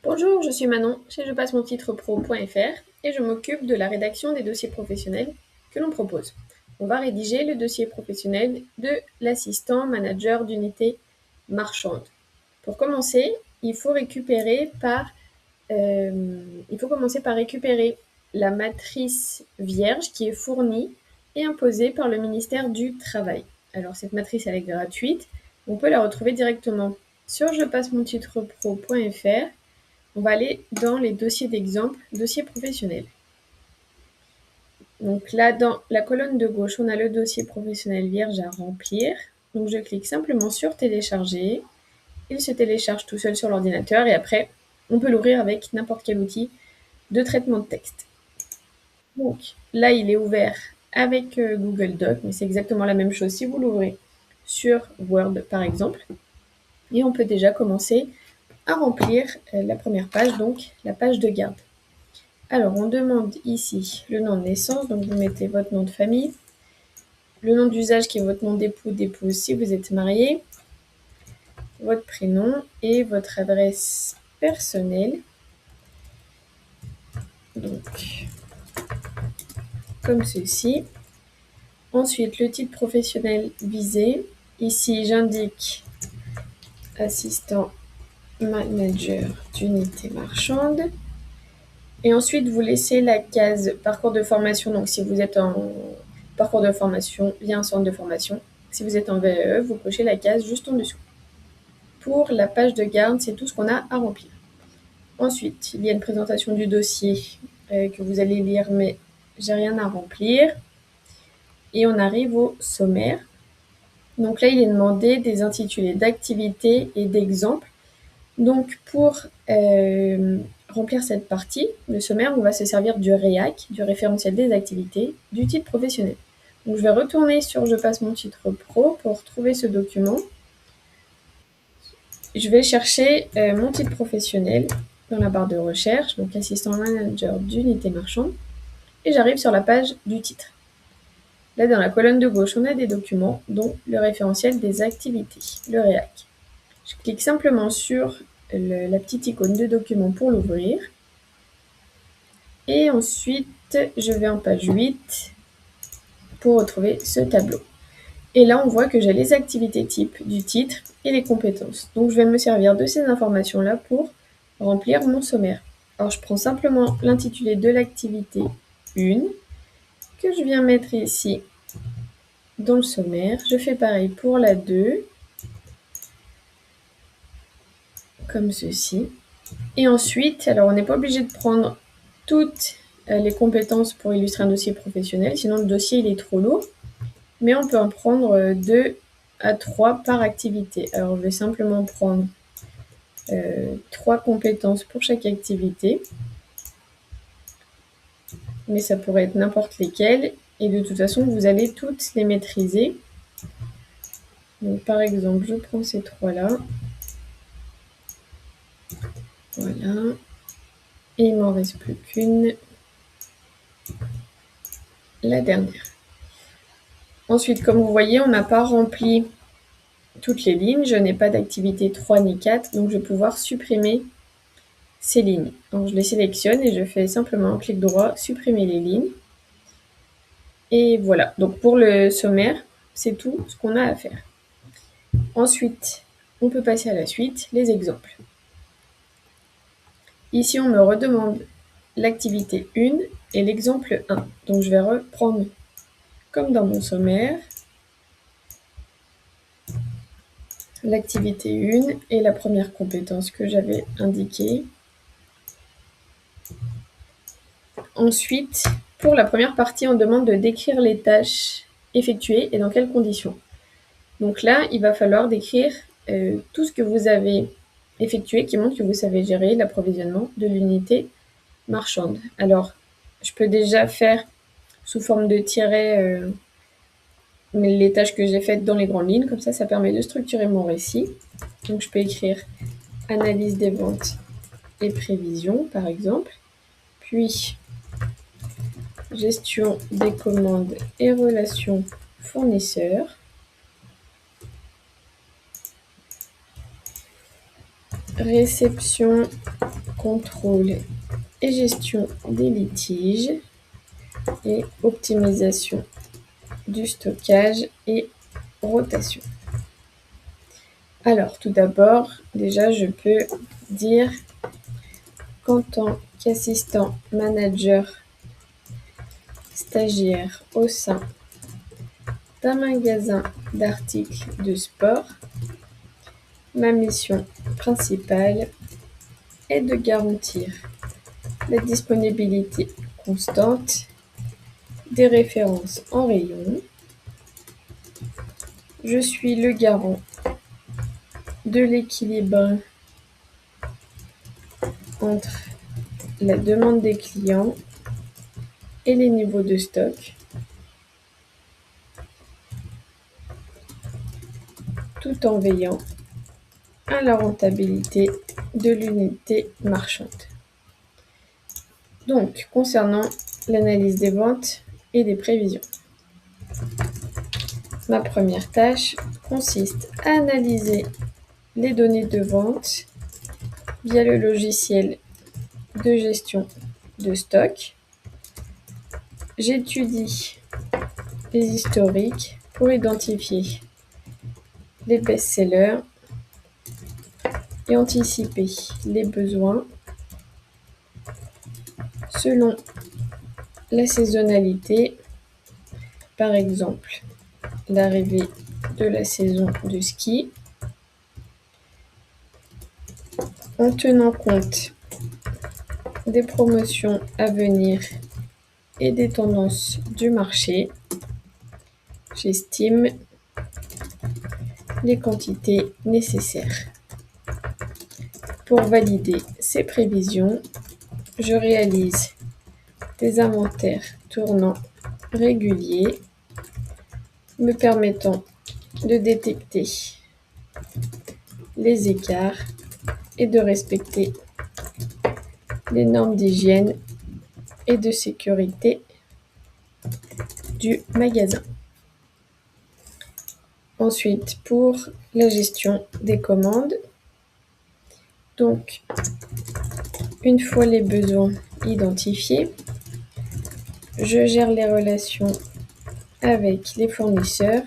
Bonjour, je suis Manon chez Je passe mon titre pro.fr et je m'occupe de la rédaction des dossiers professionnels que l'on propose. On va rédiger le dossier professionnel de l'assistant manager d'unité marchande. Pour commencer, il faut commencer par récupérer la matrice vierge qui est fournie et imposée par le ministère du Travail. Alors cette matrice elle est gratuite, on peut la retrouver directement sur je passe mon titre pro.fr. On va aller dans les dossiers d'exemple, dossiers professionnels. Donc là, dans la colonne de gauche, on a le dossier professionnel vierge à remplir. Donc je clique simplement sur télécharger. Il se télécharge tout seul sur l'ordinateur et après, on peut l'ouvrir avec n'importe quel outil de traitement de texte. Donc là, il est ouvert avec Google Docs, mais c'est exactement la même chose si vous l'ouvrez sur Word par exemple. Et on peut déjà commencer à remplir la première page, donc la page de garde. Alors, on demande ici le nom de naissance, donc vous mettez votre nom de famille, le nom d'usage qui est votre nom d'époux, d'épouse si vous êtes marié, votre prénom et votre adresse personnelle. Donc, comme ceci. Ensuite, le titre professionnel visé. Ici, j'indique assistant manager d'unité marchande. Et ensuite, vous laissez la case parcours de formation. Donc, si vous êtes en parcours de formation, il y a un centre de formation. Si vous êtes en VAE, vous cochez la case juste en dessous. Pour la page de garde, c'est tout ce qu'on a à remplir. Ensuite, il y a une présentation du dossier que vous allez lire, mais j'ai rien à remplir. Et on arrive au sommaire. Donc là, il est demandé des intitulés d'activités et d'exemples. Donc pour remplir cette partie, le sommaire, on va se servir du REAC, du référentiel des activités, du titre professionnel. Donc je vais retourner sur Je passe mon titre pro pour trouver ce document. Je vais chercher mon titre professionnel dans la barre de recherche, donc assistant manager d'unité marchande, et j'arrive sur la page du titre. Là, dans la colonne de gauche, on a des documents, dont le référentiel des activités, le REAC. Je clique simplement sur la petite icône de document pour l'ouvrir. Et ensuite, je vais en page 8 pour retrouver ce tableau. Et là, on voit que j'ai les activités types du titre et les compétences. Donc, je vais me servir de ces informations-là pour remplir mon sommaire. Alors, je prends simplement l'intitulé de l'activité 1 que je viens mettre ici dans le sommaire. Je fais pareil pour la 2, comme ceci. Et ensuite, alors on n'est pas obligé de prendre toutes les compétences pour illustrer un dossier professionnel, sinon le dossier il est trop lourd. Mais on peut en prendre 2 à 3 par activité. Alors je vais simplement prendre 3 compétences pour chaque activité. Mais ça pourrait être n'importe lesquelles. Et de toute façon, vous allez toutes les maîtriser. Donc par exemple, je prends ces 3-là. Voilà. Et il m'en reste plus qu'une. La dernière. Ensuite, comme vous voyez, on n'a pas rempli toutes les lignes. Je n'ai pas d'activité 3 ni 4, donc je vais pouvoir supprimer ces lignes. Donc je les sélectionne et je fais simplement un clic droit, supprimer les lignes. Et voilà, donc pour le sommaire, c'est tout ce qu'on a à faire. Ensuite, on peut passer à la suite, les exemples. Ici, on me redemande l'activité 1 et l'exemple 1. Donc je vais reprendre comme dans mon sommaire l'activité 1 et la première compétence que j'avais indiquée. Ensuite, pour la première partie, on demande de décrire les tâches effectuées et dans quelles conditions. Donc là, il va falloir décrire tout ce que vous avez effectué qui montre que vous savez gérer l'approvisionnement de l'unité marchande. Alors, je peux déjà faire sous forme de tiret les tâches que j'ai faites dans les grandes lignes. Comme ça permet de structurer mon récit. Donc, je peux écrire analyse des ventes et prévisions, par exemple. Puis, gestion des commandes et relations fournisseurs. Réception contrôle et gestion des litiges et optimisation du stockage et rotation. Alors, tout d'abord, déjà, je peux dire qu'en tant qu'assistant manager stagiaire au sein d'un magasin d'articles de sport, ma mission principale est de garantir la disponibilité constante des références en rayon. Je suis le garant de l'équilibre entre la demande des clients et les niveaux de stock, tout en veillant à la rentabilité de l'unité marchande. Donc, concernant l'analyse des ventes et des prévisions, ma première tâche consiste à analyser les données de vente via le logiciel de gestion de stock. J'étudie les historiques pour identifier les best-sellers et anticiper les besoins selon la saisonnalité, par exemple l'arrivée de la saison de ski, en tenant compte des promotions à venir et des tendances du marché. J'estime les quantités nécessaires. Pour valider ces prévisions, je réalise des inventaires tournants réguliers me permettant de détecter les écarts et de respecter les normes d'hygiène et de sécurité du magasin. Ensuite, pour la gestion des commandes, donc une fois les besoins identifiés, je gère les relations avec les fournisseurs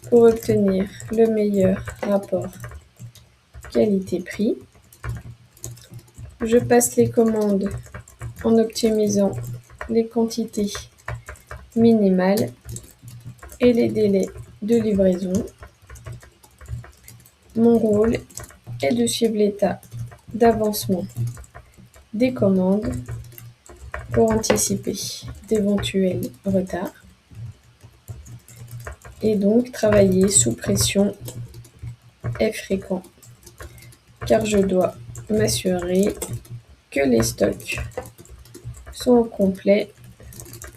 pour obtenir le meilleur rapport qualité-prix. Je passe les commandes en optimisant les quantités minimales et les délais de livraison. Mon rôle est de suivre l'état d'avancement des commandes pour anticiper d'éventuels retards et donc travailler sous pression est fréquent car je dois m'assurer que les stocks sont au complet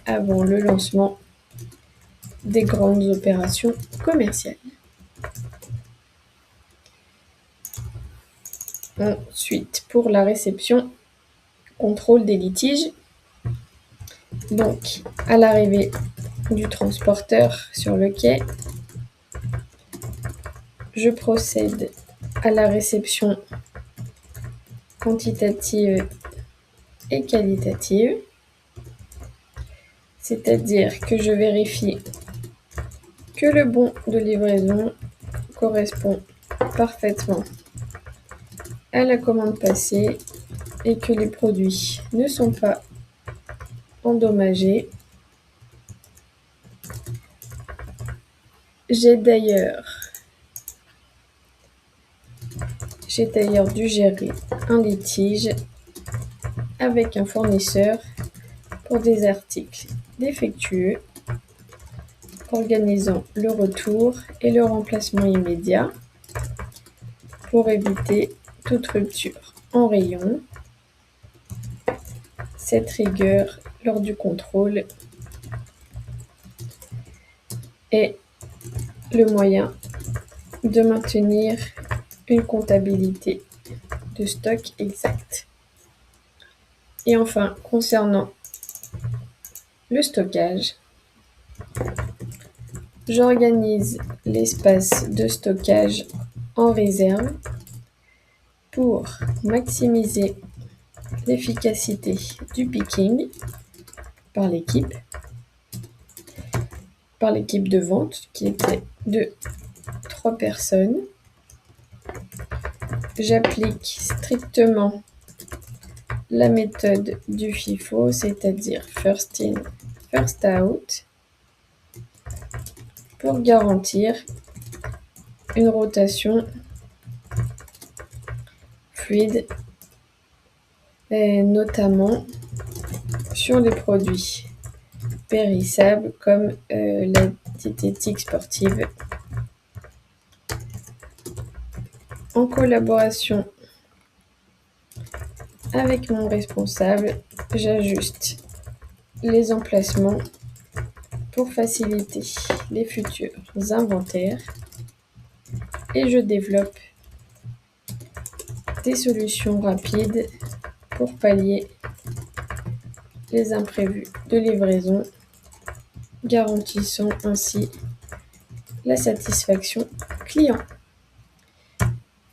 avant le lancement des grandes opérations commerciales. Ensuite, pour la réception, contrôle des litiges. Donc, à l'arrivée du transporteur sur le quai, je procède à la réception quantitative et qualitative, c'est-à-dire que je vérifie que le bon de livraison correspond parfaitement à la commande passée et que les produits ne sont pas endommagés. J'ai d'ailleurs dû gérer un litige avec un fournisseur pour des articles défectueux, organisant le retour et le remplacement immédiat pour éviter toute rupture en rayon. Cette rigueur lors du contrôle est le moyen de maintenir une comptabilité de stock exacte. Et enfin, concernant le stockage, j'organise l'espace de stockage en réserve pour maximiser l'efficacité du picking par l'équipe de vente qui était de 3 personnes. J'applique strictement la méthode du FIFO, c'est-à-dire first in, first out, pour garantir une rotation fluide, et notamment sur les produits périssables comme la diététique sportive. En collaboration avec mon responsable, j'ajuste les emplacements pour faciliter les futurs inventaires et je développe des solutions rapides pour pallier les imprévus de livraison, garantissant ainsi la satisfaction client.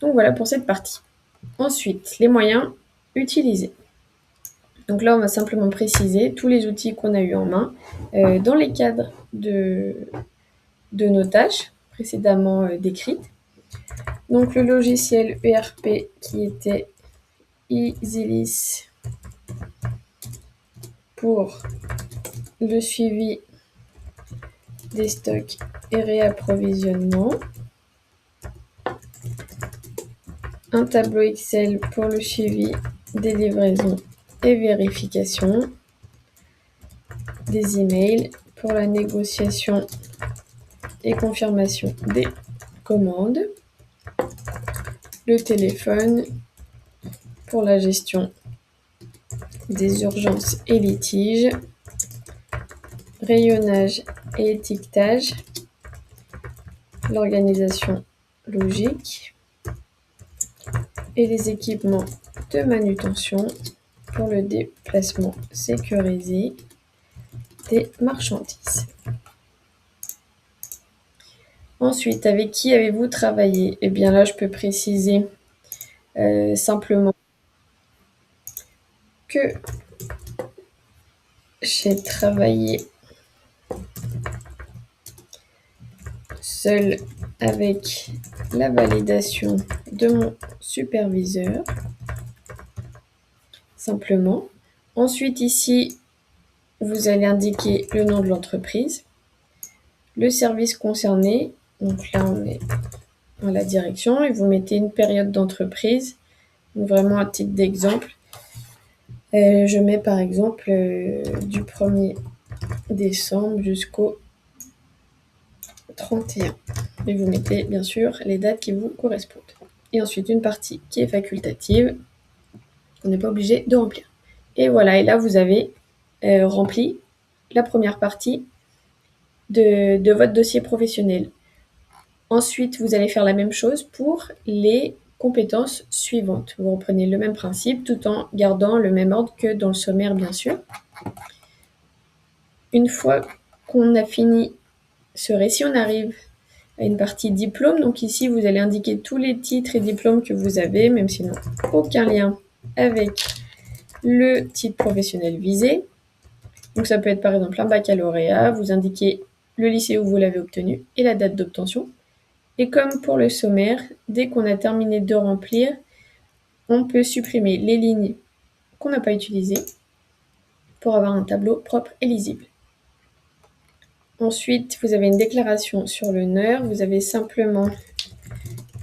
Donc voilà pour cette partie. Ensuite, les moyens utilisés. Donc là, on va simplement préciser tous les outils qu'on a eu en main dans les cadres de nos tâches précédemment décrites. Donc le logiciel ERP qui était EasyList pour le suivi des stocks et réapprovisionnement. Un tableau Excel pour le suivi des livraisons et vérification. Des emails pour la négociation et confirmation des commandes. Le téléphone pour la gestion des urgences et litiges. Rayonnage et étiquetage. L'organisation logique. Et les équipements de manutention pour le déplacement sécurisé des marchandises. Ensuite, avec qui avez-vous travaillé? Eh bien là, je peux préciser simplement que j'ai travaillé seule avec la validation de mon superviseur, simplement. Ensuite, ici, vous allez indiquer le nom de l'entreprise, le service concerné. Donc là, on est dans la direction et vous mettez une période d'entreprise. Donc vraiment à titre d'exemple, je mets par exemple du 1er décembre jusqu'au 31. Et vous mettez bien sûr les dates qui vous correspondent. Et ensuite une partie qui est facultative, on n'est pas obligé de remplir. Et voilà, et là vous avez rempli la première partie de votre dossier professionnel. Ensuite, vous allez faire la même chose pour les compétences suivantes. Vous reprenez le même principe tout en gardant le même ordre que dans le sommaire, bien sûr. Une fois qu'on a fini ce récit, on arrive à une partie diplôme. Donc ici, vous allez indiquer tous les titres et diplômes que vous avez, même s'ils n'ont aucun lien avec le titre professionnel visé. Donc ça peut être par exemple un baccalauréat, vous indiquez le lycée où vous l'avez obtenu et la date d'obtention. Et comme pour le sommaire, dès qu'on a terminé de remplir, on peut supprimer les lignes qu'on n'a pas utilisées pour avoir un tableau propre et lisible. Ensuite, vous avez une déclaration sur l'honneur. Vous avez simplement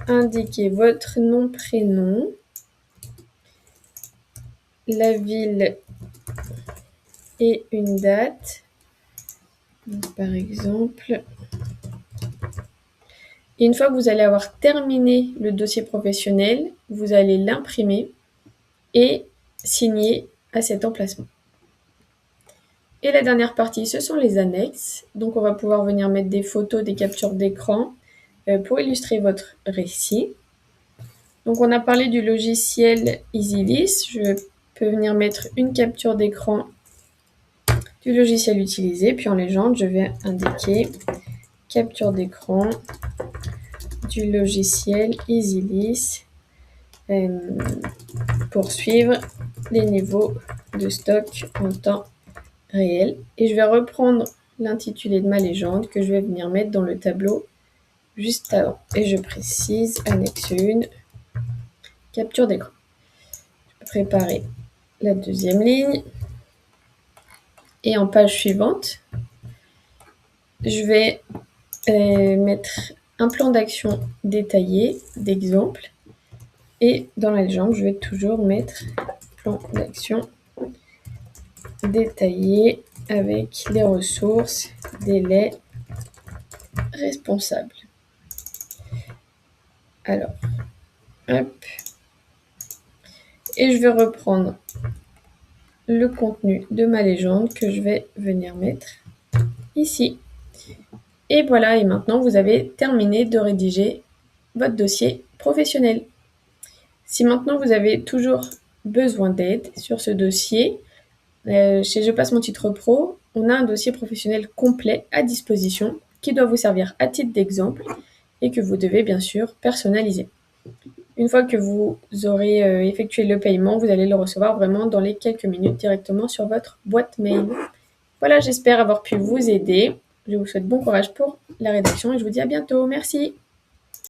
indiqué votre nom, prénom, la ville et une date. Donc, par exemple, et une fois que vous allez avoir terminé le dossier professionnel, vous allez l'imprimer et signer à cet emplacement. Et la dernière partie, ce sont les annexes. Donc on va pouvoir venir mettre des photos, des captures d'écran pour illustrer votre récit. Donc on a parlé du logiciel EasyList. Je peux venir mettre une capture d'écran du logiciel utilisé. Puis en légende, je vais indiquer capture d'écran du logiciel EasyList pour suivre les niveaux de stock en temps réel. Et je vais reprendre l'intitulé de ma légende que je vais venir mettre dans le tableau juste avant. Et je précise, annexe 1, capture d'écran. Je vais préparer la deuxième ligne. Et en page suivante, je vais mettre un plan d'action détaillé d'exemple. Et dans la légende, je vais toujours mettre plan d'action détaillé avec les ressources, délais, responsables. Alors, hop. Et je vais reprendre le contenu de ma légende que je vais venir mettre ici. Et voilà, et maintenant vous avez terminé de rédiger votre dossier professionnel. Si maintenant vous avez toujours besoin d'aide sur ce dossier, chez Je passe mon titre pro, on a un dossier professionnel complet à disposition qui doit vous servir à titre d'exemple et que vous devez bien sûr personnaliser. Une fois que vous aurez effectué le paiement, vous allez le recevoir vraiment dans les quelques minutes directement sur votre boîte mail. Voilà, j'espère avoir pu vous aider. Je vous souhaite bon courage pour la rédaction et je vous dis à bientôt. Merci.